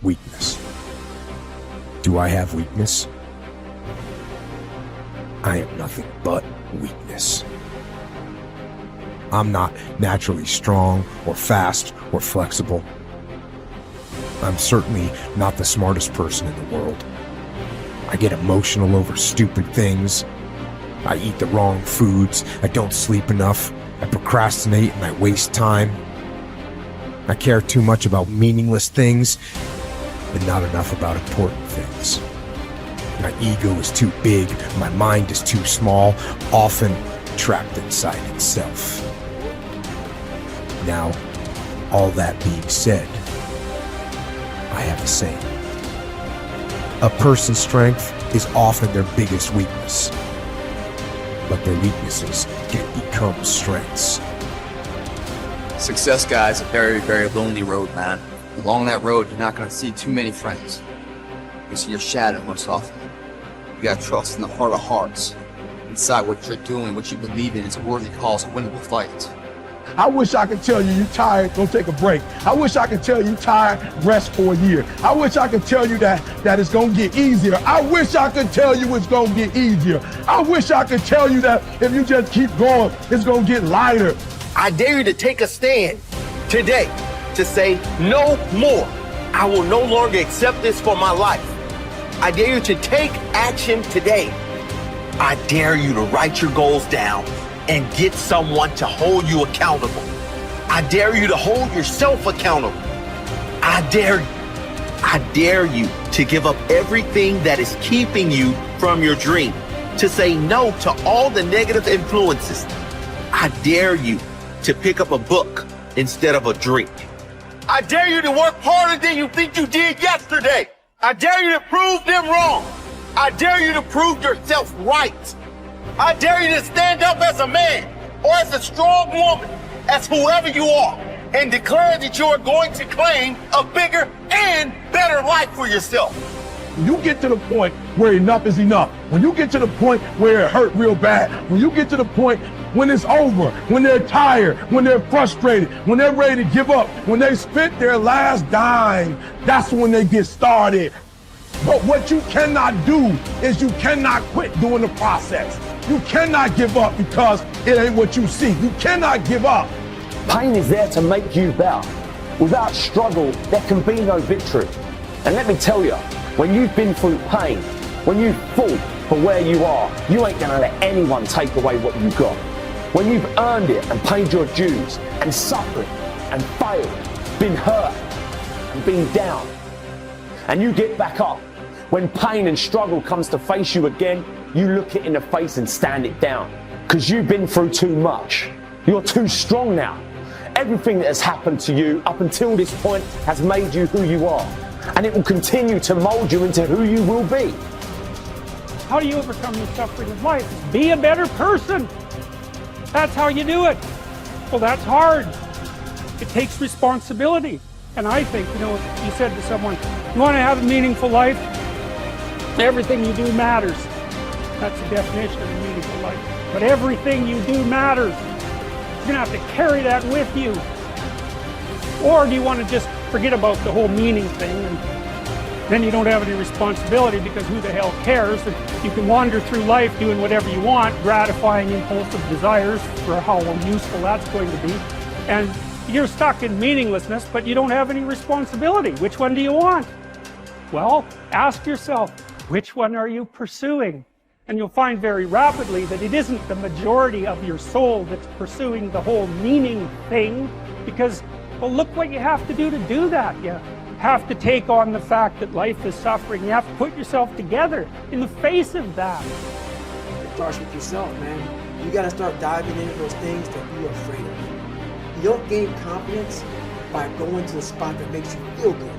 weakness. Do I have weakness? I am nothing but weakness. I'm not naturally strong or fast or flexible. I'm certainly not the smartest person in the world. I get emotional over stupid things. I eat the wrong foods. I don't sleep enough. I procrastinate and I waste time. I care too much about meaningless things and not enough about important things. My ego is too big. My mind is too small, often trapped inside itself. Now, all that being said, I have a saying. A person's strength is often their biggest weakness, but their weaknesses can become strengths. Success, guys, a very, very lonely road, man. Along that road, you're not going to see too many friends. You see your shadow most often. You got to trust in the heart of hearts. Inside what you're doing, what you believe in, is a worthy cause, a winnable fight. I wish I could tell you you're tired, go take a break. I wish I could tell you tired, rest for a year. I wish I could tell you that it's gonna get easier. I wish I could tell you it's gonna get easier. I wish I could tell you that if you just keep going, it's gonna get lighter. I dare you to take a stand today to say no more. I will no longer accept this for my life. I dare you to take action today. I dare you to write your goals down and get someone to hold you accountable. I dare you to hold yourself accountable. I dare you to give up everything that is keeping you from your dream, to say no to all the negative influences. I dare you to pick up a book instead of a drink. I dare you to work harder than you think you did yesterday. I dare you to prove them wrong. I dare you to prove yourself right. I dare you to stand up as a man or as a strong woman, as whoever you are, and declare that you are going to claim a bigger and better life for yourself. When you get to the point where enough is enough, when you get to the point where it hurt real bad, when you get to the point when it's over, when they're tired, when they're frustrated, when they're ready to give up, when they spent their last dime, that's when they get started. But what you cannot do is you cannot quit during the process. You cannot give up because it ain't what you see. You cannot give up. Pain is there to make you better. Without struggle, there can be no victory. And let me tell you, when you've been through pain, when you've fought for where you are, you ain't gonna let anyone take away what you got. When you've earned it and paid your dues and suffered and failed, been hurt and been down, and you get back up, when pain and struggle comes to face you again, you look it in the face and stand it down. Because you've been through too much. You're too strong now. Everything that has happened to you up until this point has made you who you are. And it will continue to mold you into who you will be. How do you overcome the suffering of life? Be a better person. That's how you do it. Well, that's hard. It takes responsibility. And I think, you said to someone, you want to have a meaningful life? Everything you do matters. That's the definition of a meaningful life. But everything you do matters. You're going to have to carry that with you. Or do you want to just forget about the whole meaning thing and then you don't have any responsibility because who the hell cares? And you can wander through life doing whatever you want, gratifying impulsive desires for how useful that's going to be. And you're stuck in meaninglessness, but you don't have any responsibility. Which one do you want? Well, ask yourself, which one are you pursuing? And you'll find very rapidly that it isn't the majority of your soul that's pursuing the whole meaning thing, because, well, look what you have to do that. You have to take on the fact that life is suffering. You have to put yourself together in the face of that. It starts with yourself, man. You gotta start diving into those things that you're afraid of. You don't gain confidence by going to the spot that makes you feel good.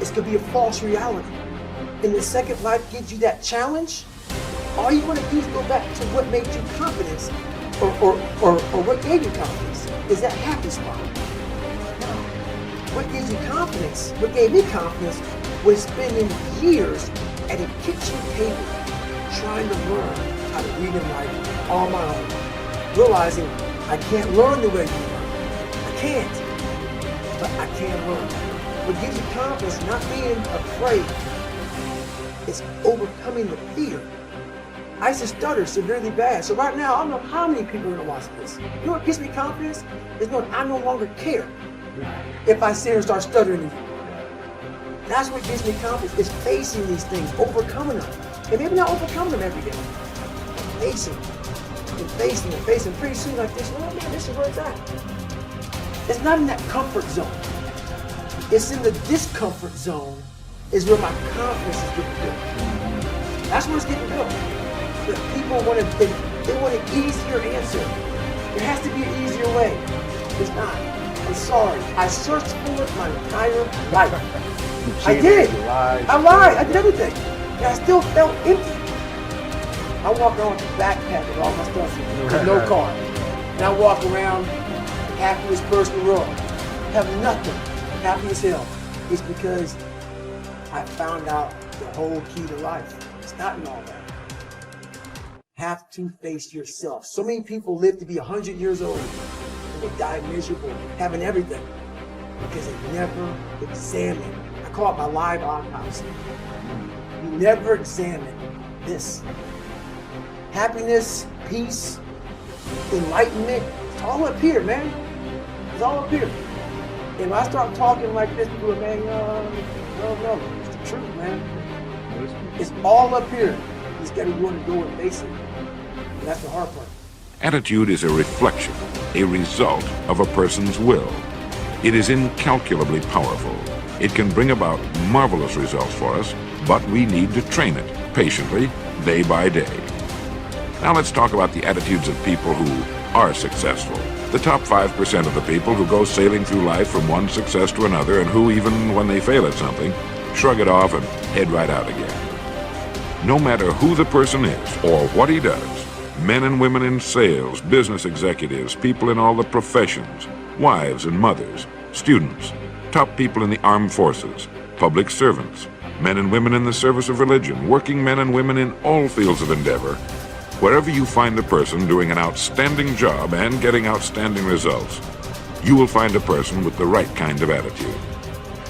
It's gonna be a false reality. And the second life gives you that challenge, all you want to do is go back to what made you confidence or what gave you confidence. Is that happy spot? No. What gives you confidence, what gave me confidence, was spending years at a kitchen table trying to learn how to read and write on my own. Realizing I can't learn the way you learn. I can't. But I can learn. What gives you confidence, not being afraid, is overcoming the fear. I used to stutter severely bad. So right now, I don't know how many people are gonna watch this. You know what gives me confidence? Is knowing I no longer care if I sit and start stuttering again. That's what gives me confidence, is facing these things, overcoming them. And maybe not overcoming them every day. Facing them, and facing them, facing them. Pretty soon like this, oh man, this is where it's at. It's not in that comfort zone. It's in the discomfort zone is where my confidence is getting built. That's where it's getting built. But people want they want an easier answer. There has to be an easier way. It's not. I'm sorry. I searched for it my entire life. I did. I lied. I did everything. And I still felt empty. I walk around with a backpack with all my stuff with no car. And I walk around happiest person in the world. Have nothing. Happy as hell. It's because I found out the whole key to life. It's not in all that. Have to face yourself. So many people live to be 100 years old and they die miserable, having everything, because they never examine. I call it my live autopsy. You never examine this. Happiness, peace, enlightenment, it's all up here, man. It's all up here. And when I start talking like this, people are, man, no, it's the truth, man. It's all up here. You just gotta want to go and face it. And that's the hard part. Attitude is a reflection, a result of a person's will. It is incalculably powerful. It can bring about marvelous results for us, but we need to train it patiently, day by day. Now let's talk about the attitudes of people who are successful. The top 5% of the people who go sailing through life from one success to another and who, even when they fail at something, shrug it off and head right out again. No matter who the person is or what he does, men and women in sales, business executives, people in all the professions, wives and mothers, students, top people in the armed forces, public servants, men and women in the service of religion, working men and women in all fields of endeavor, wherever you find a person doing an outstanding job and getting outstanding results, you will find a person with the right kind of attitude.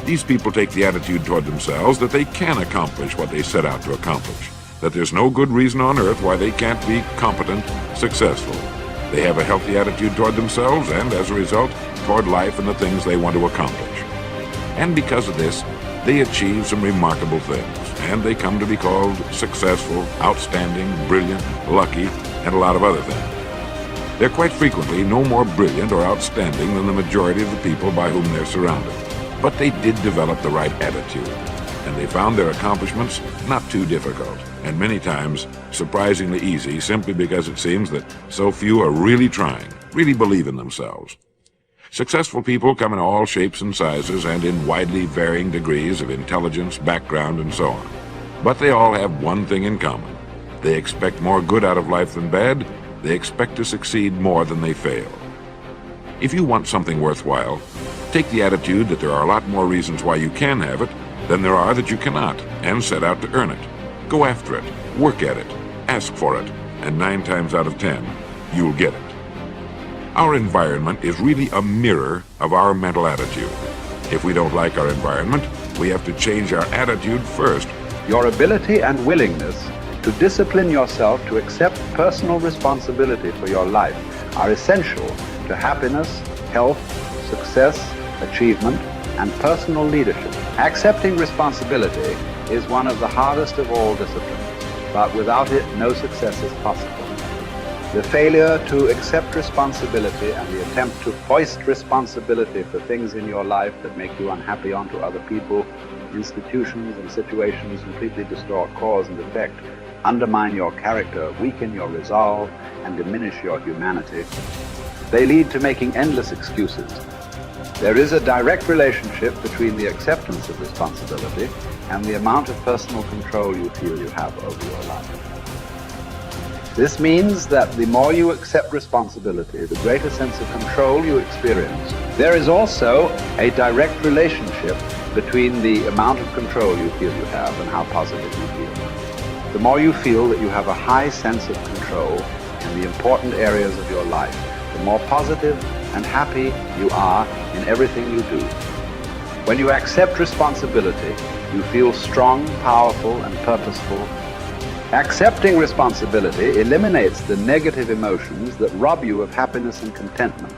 These people take the attitude toward themselves that they can accomplish what they set out to accomplish, that there's no good reason on earth why they can't be competent, successful. They have a healthy attitude toward themselves and, as a result, toward life and the things they want to accomplish. And because of this, they achieve some remarkable things, and they come to be called successful, outstanding, brilliant, lucky, and a lot of other things. They're quite frequently no more brilliant or outstanding than the majority of the people by whom they're surrounded. But they did develop the right attitude, and they found their accomplishments not too difficult, and many times surprisingly easy, simply because it seems that so few are really trying, really believe in themselves. Successful people come in all shapes and sizes and in widely varying degrees of intelligence, background, and so on. But they all have one thing in common. They expect more good out of life than bad. They expect to succeed more than they fail. If you want something worthwhile, take the attitude that there are a lot more reasons why you can have it than there are that you cannot, and set out to earn it. Go after it, work at it, ask for it, and 9 times out of 10, you'll get it. Our environment is really a mirror of our mental attitude. If we don't like our environment, we have to change our attitude first. Your ability and willingness to discipline yourself to accept personal responsibility for your life are essential to happiness, health, success, achievement, and personal leadership. Accepting responsibility is one of the hardest of all disciplines, but without it, no success is possible. The failure to accept responsibility and the attempt to foist responsibility for things in your life that make you unhappy onto other people, institutions, and situations completely distort cause and effect, undermine your character, weaken your resolve, and diminish your humanity. They lead to making endless excuses. There is a direct relationship between the acceptance of responsibility and the amount of personal control you feel you have over your life. This means that the more you accept responsibility, the greater sense of control you experience. There is also a direct relationship between the amount of control you feel you have and how positive you feel. The more you feel that you have a high sense of control in the important areas of your life, the more positive and happy you are in everything you do. When you accept responsibility, you feel strong, powerful, and purposeful. Accepting responsibility eliminates the negative emotions that rob you of happiness and contentment.